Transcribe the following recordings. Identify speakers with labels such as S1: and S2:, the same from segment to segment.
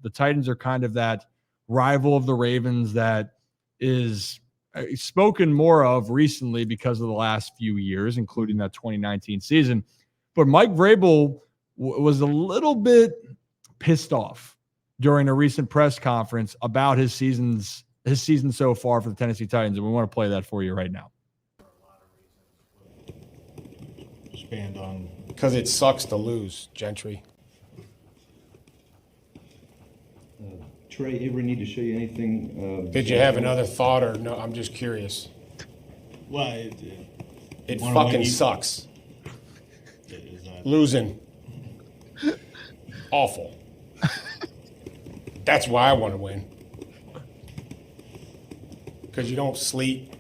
S1: The Titans are kind of that rival of the Ravens that is spoken more of recently because of the last few years, including that 2019 season. But Mike Vrabel was a little bit pissed off during a recent press conference about his season so far for the Tennessee Titans, and we want to play that for you right now.
S2: Expand on because it sucks to lose, Gentry.
S3: Trey, ever need to show you anything?
S2: Did you have another thought, or no? I'm just curious.
S3: Well,
S2: it fucking sucks. Losing. Awful. That's why I want to win. Because you don't sleep.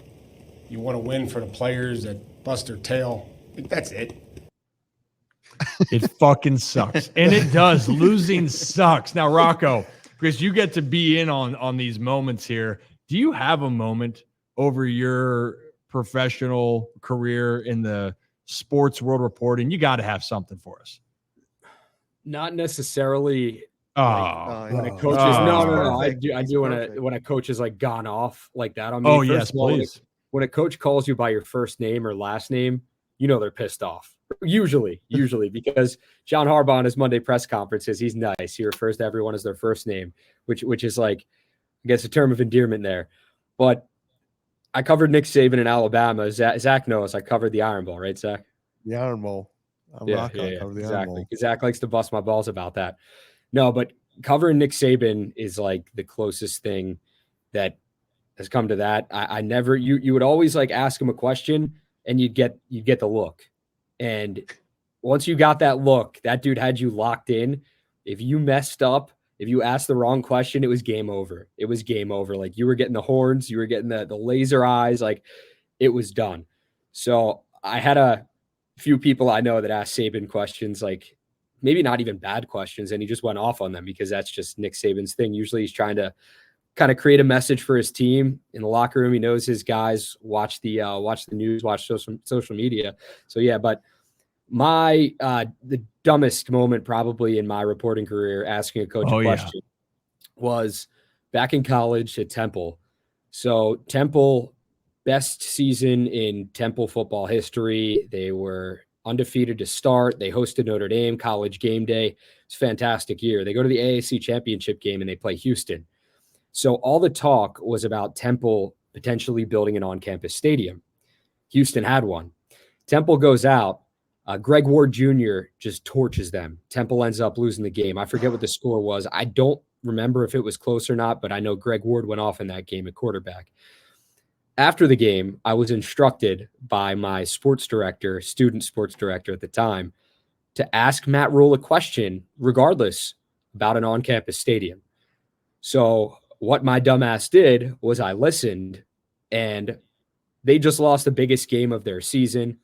S2: You want to win for the players that bust their tail. That's it.
S1: It fucking sucks. And it does. Losing sucks. Now, Rocco, because you get to be in on these moments here, do you have a moment over your professional career in the sports world reporting? You got to have something for us.
S4: Not necessarily.
S1: When
S4: a coach is no. I do when a coach is like gone off like that on me.
S1: Yes, please.
S4: When a coach calls you by your first name or last name, you know they're pissed off. Usually, because John Harbaugh in his Monday press conferences, he's nice. He refers to everyone as their first name, which is like, I guess, a term of endearment there. But I covered Nick Saban in Alabama. Zach knows I covered the Iron Bowl, right, Zach?
S5: The Iron Bowl.
S4: Exactly. Zach likes to bust my balls about that. No, but covering Nick Saban is like the closest thing that has come to that. I never, you would always like ask him a question and you'd get the look. And once you got that look, that dude had you locked in. If you messed up, if you asked the wrong question, it was game over. It was game over. Like you were getting the horns, you were getting the laser eyes, like it was done. So I had a few people I know that asked Saban questions, like maybe not even bad questions, and he just went off on them because that's just Nick Saban's thing. Usually he's trying to kind of create a message for his team in the locker room. He knows his guys watch the news, watch social media. So yeah, but my the dumbest moment probably in my reporting career asking a coach a question was back in college at Temple. So Temple, best season in Temple football history. They were undefeated to start. They hosted Notre Dame College game day. It's a fantastic year. They go to the AAC championship game and they play Houston. So all the talk was about Temple potentially building an on-campus stadium. Houston had one. Temple goes out. Greg Ward Jr. just torches them. Temple ends up losing the game. I forget what the score was. I don't remember if it was close or not, but I know Greg Ward went off in that game at quarterback. After the game, I was instructed by my student sports director at the time, to ask Matt Rule a question, regardless, about an on-campus stadium. So what my dumbass did was I listened, and they just lost the biggest game of their season.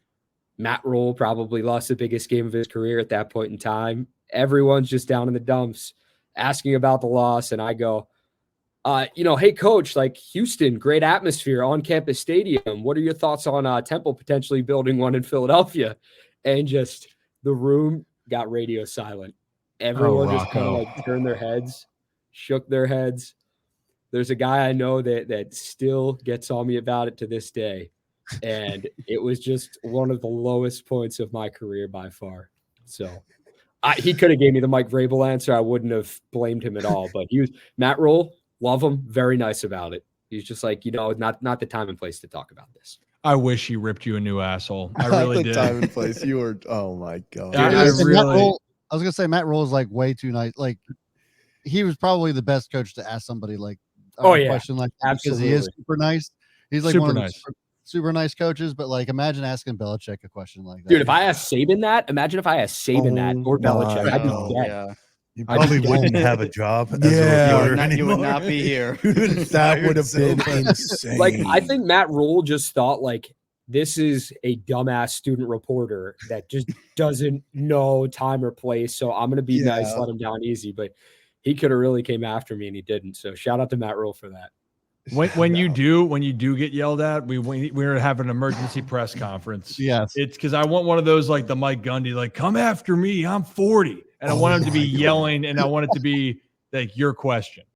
S4: Matt Rule probably lost the biggest game of his career at that point in time. Everyone's just down in the dumps asking about the loss, and I go, hey, coach, like Houston, great atmosphere, on-campus stadium. What are your thoughts on Temple potentially building one in Philadelphia? And just the room got radio silent. Everyone just kind of like turned their heads, shook their heads. There's a guy I know that still gets on me about it to this day. And it was just one of the lowest points of my career by far. So he could have gave me the Mike Vrabel answer. I wouldn't have blamed him at all. But he was Matt Rule. Love him. Very nice about it. He's just like, not the time and place to talk about this.
S1: I wish he ripped you a new asshole. I really did.
S5: Time and place. You were, oh my God.
S1: Dude,
S6: I was going to say, Matt Rule is like way too nice. Like, he was probably the best coach to ask somebody like a question like that, because he is super nice. He's like one of those super nice coaches, but like imagine asking Belichick a question like that.
S4: Dude, if I asked Saban that, imagine if I asked Saban that or Belichick, I'd be dead.
S7: Yeah. You probably wouldn't have a job.
S3: You would not be here.
S7: That would have been insane.
S4: Like, I think Matt Rule just thought like, this is a dumbass student reporter that just doesn't know time or place. So I'm going to be nice, let him down easy. But he could have really came after me and he didn't. So shout out to Matt Rule for that.
S1: When you do get yelled at, we're having an emergency press conference.
S6: Yes.
S1: It's because I want one of those like the Mike Gundy, like, come after me, I'm 40. And I want him to be yelling, and I want it to be like your question.